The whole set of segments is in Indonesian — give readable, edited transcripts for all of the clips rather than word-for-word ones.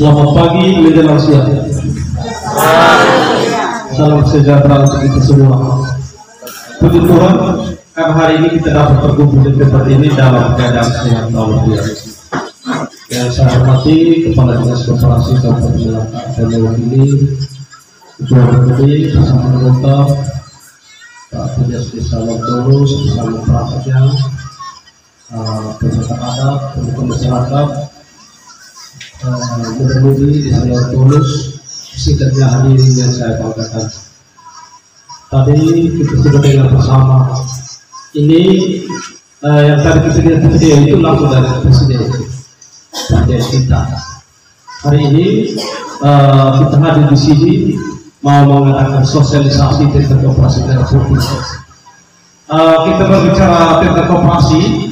Selamat pagi menjelang siang. Salam sejahtera untuk kita semua. Puji Tuhan, karena hari ini kita dapat berkumpul di tempat ini dalam keadaan sehat walafiat. Yang saya hormati Kepala Dinas Koperasi Kabupaten Cilacap dan mewakili Ketua DPD bersama anggota Pak Tugas Desa Lortolus bersama perangkatnya, peserta adat, pendukung masyarakat, mudah-mudi di Desa Lortolus, sikapnya hadirin yang saya banggakan. Tadi kita sudah dengar bersama. Ini yang tadi kita lihat di video itu langsung dari Presiden kita. Hari ini kita hadir di sini mau mengadakan sosialisasi tentang koperasi daerah provinsi. Kita berbicara tentang koperasi.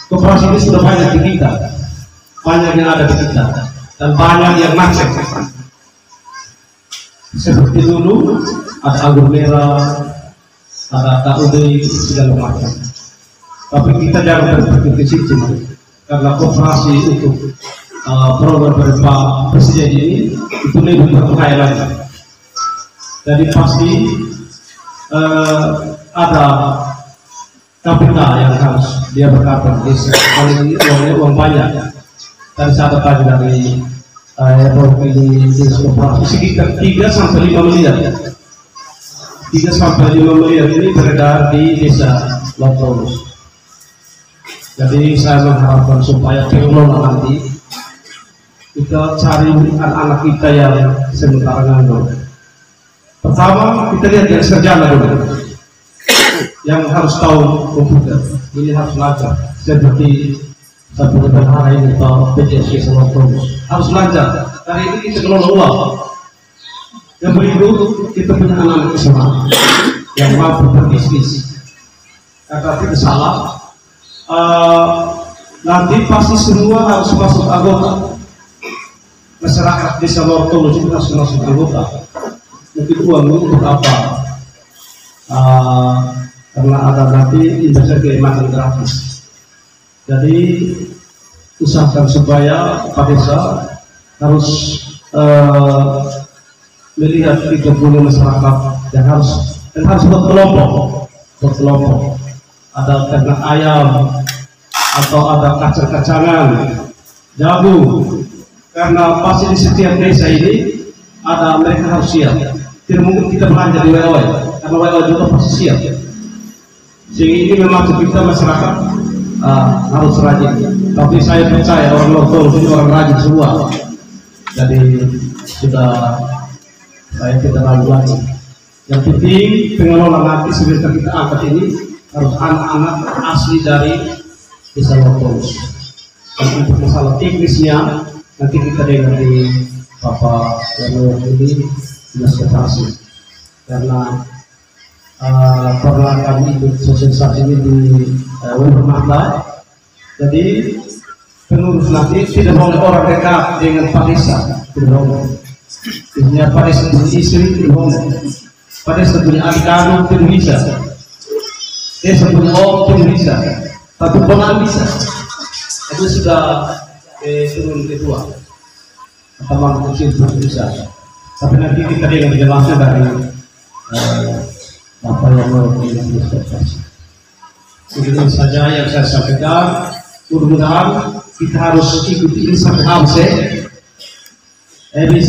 Koperasi ini sudah banyak di kita, banyak yang ada di kita, dan banyak yang macet. Seperti dulu ada anggur merah, ada KUD, segala macam. Tapi kita jangan berpikir ke situ, karena koperasi untuk program dari Pak Presiden ini itu lebih berbahaya lagi. Jadi pasti ada KPK yang harus dia berkata desa kali ini uang banyak. Tadi saya tadi dari ini sekitar 3 sampai 5 miliar. 3 sampai 5 miliar ini beredar di Desa Lortolus. Jadi saya mengharapkan supaya pengelola nanti kita cari anak-anak kita yang sementara nganggur. Pertama kita lihat yang sarjana dulu, yang harus tahu komputer. Ini harus belajar seperti satu negara ini atau PJSK Lortolus harus belajar. Hari ini kita kelola uang. Yang berikut kita punya anak-anak SMA yang mampu berbisnis. Kata kita salah. Nanti pasti semua harus masuk anggota. Masyarakat Desa Lortolus itu harus masuk anggota. Mungkin uang untuk apa? Karena ada nanti investasi makan gratis. Jadi usahakan supaya Pak Desa harus melihat 30 masyarakat yang harus berkelompok. Ada ternak ayam atau ada kacang-kacangan, jagung. Karena pasti di setiap desa ini ada mereka harus siap. Tidak mungkin kita belanja di WOW, karena WOW juga pasti siap. Sehingga ini memang kita masyarakat harus rajin. Tapi saya percaya orang Lortolus ini orang rajin semua. Jadi sudah saya tidak ragu lagi. Yang penting pengelola nanti sebelum kita angkat ini harus anak-anak asli dari Desa Lortolus. Dan untuk masalah teknisnya nanti kita dengar di Bapak yang ini Dinas Koperasi. Karena pernah kami ikut sosialisasi ini di Wempermata. Jadi pengurus nanti tidak boleh orang dekat dengan Pak Desa, tidak boleh. Punya Pak Desa punya istri tidak boleh. Pak Desa punya adik kandung tidak bisa. Desa punya om tidak bisa. Tapi pengen bisa. Itu sudah turun kedua. Teman kecil tidak bisa. Tapi nanti kita dengar penjelasan dari Bapak yang mewakili Dinas Koperasi. Ini saja yang saya sampaikan. Mudah-mudahan kita harus ikuti ini sampai habis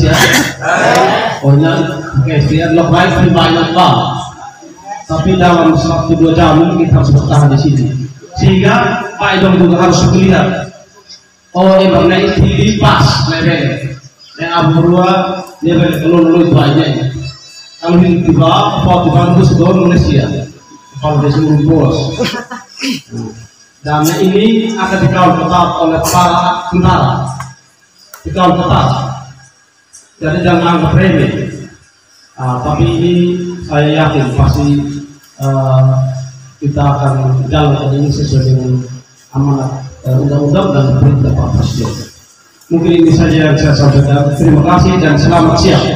ya. Pokoknya KSDR lebih baik banyak Pak. Tapi dalam 1-2 jam kita harus bertahan di sini. Sehingga Pak Idong juga harus melihat. Oh, emangnya itu pas level. Yang Aburua level kelulu itu aja. Kalau ini tiba, Pak dibantu sedang Malaysia. Kalau dia semua bos. Dan ini akan dikawal ketat oleh para tentara. Dikawal ketat. Jadi jangan anggap remeh. Tapi ini saya yakin pasti kita akan jalankan ini sesuai dengan amanat undang-undang dan perintah Pak Presiden. Mungkin ini saja yang saya sampaikan. Terima kasih dan selamat siang.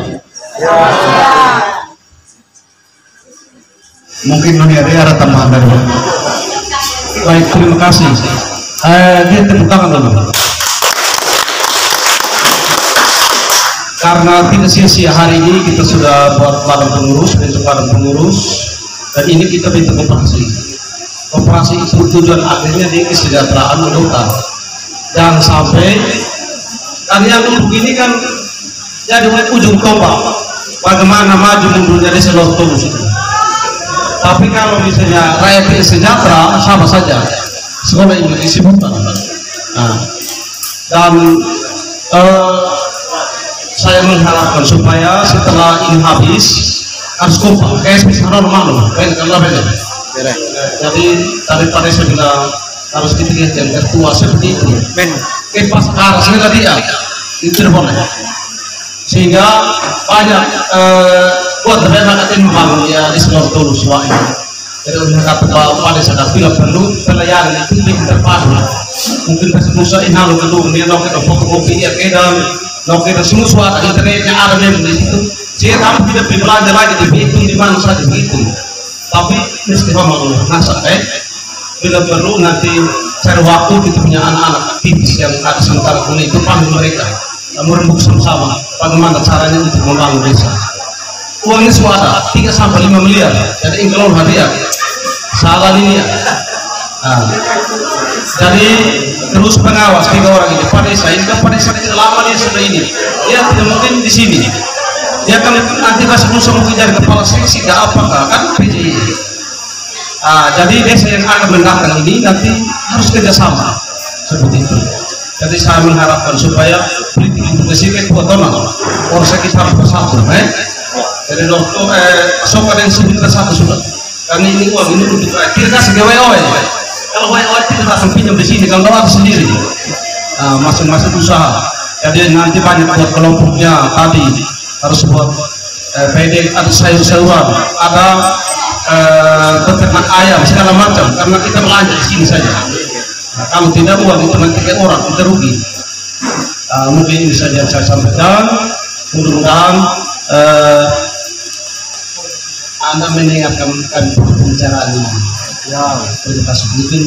Mungkin ada tambahan dari Baik, terima kasih. Dia tepuk tangan dulu. karena tidak sia-sia hari ini kita sudah buat badan pengurus, bentuk badan pengurus, dan ini kita bentuk operasi. Operasi itu tujuan akhirnya di kesejahteraan anggota. Jangan sampai kalian begini kan jadi ujung tombak bagaimana maju mundurnya di seluruh tulus itu. Tapi kalau misalnya rakyat sejahtera sama saja sekolah ini disebutkan. Nah, dan saya mengharapkan supaya setelah ini habis harus kompak kayak sekarang normal jadi daripada saya bilang harus kita yang ketua seperti itu pas harusnya dia itu tidak boleh sehingga banyak buat mereka yang membangun ya di seluruh tulus ini. Jadi untuk kata pada saat bila perlu pelayanan itu lebih terpadu mungkin kasih musa inhalo kedua dia nak kita fotokopi ya kedam nak kita semua suara internetnya ada memang di situ saya tahu tidak belajar lagi dihitung di mana saja begitu tapi mesti malu nasa bila perlu nanti cari waktu kita punya anak-anak aktivis yang ada sementara pun itu panggil mereka merembuk sama-sama bagaimana caranya untuk membangun desa. Uangnya semua ada 3 sampai 5 miliar jadi ingin hadiah salah ini ya. Nah, jadi terus pengawas 3 orang ini pada desa ini kan pada desa lama dia sudah ini dia tidak mungkin di sini dia kan nanti kasih musuh mungkin jadi kepala seksi tidak apakah kan PJI. Jadi desa yang akan mendatang ini nanti harus kerjasama seperti itu. Jadi saya mengharapkan supaya politik integrasi itu otonom orang sekitar bersatu jadi dokter sokat yang sebentar satu sudah karena ini uang ini untuk kita kasih ke WO kalau WO tidak langsung pinjam di sini kalau ada sendiri masing-masing usaha jadi nanti banyak buat kelompoknya tadi harus buat PD ada sayur-sayuran ada peternak ayam segala macam karena kita belanja di sini saja kalau tidak uang itu nanti ke orang kita rugi mungkin ini saja yang saya sampaikan mudah-mudahan Anda mendengarkan pembicaraan ini. Ya, terima kasih. Mungkin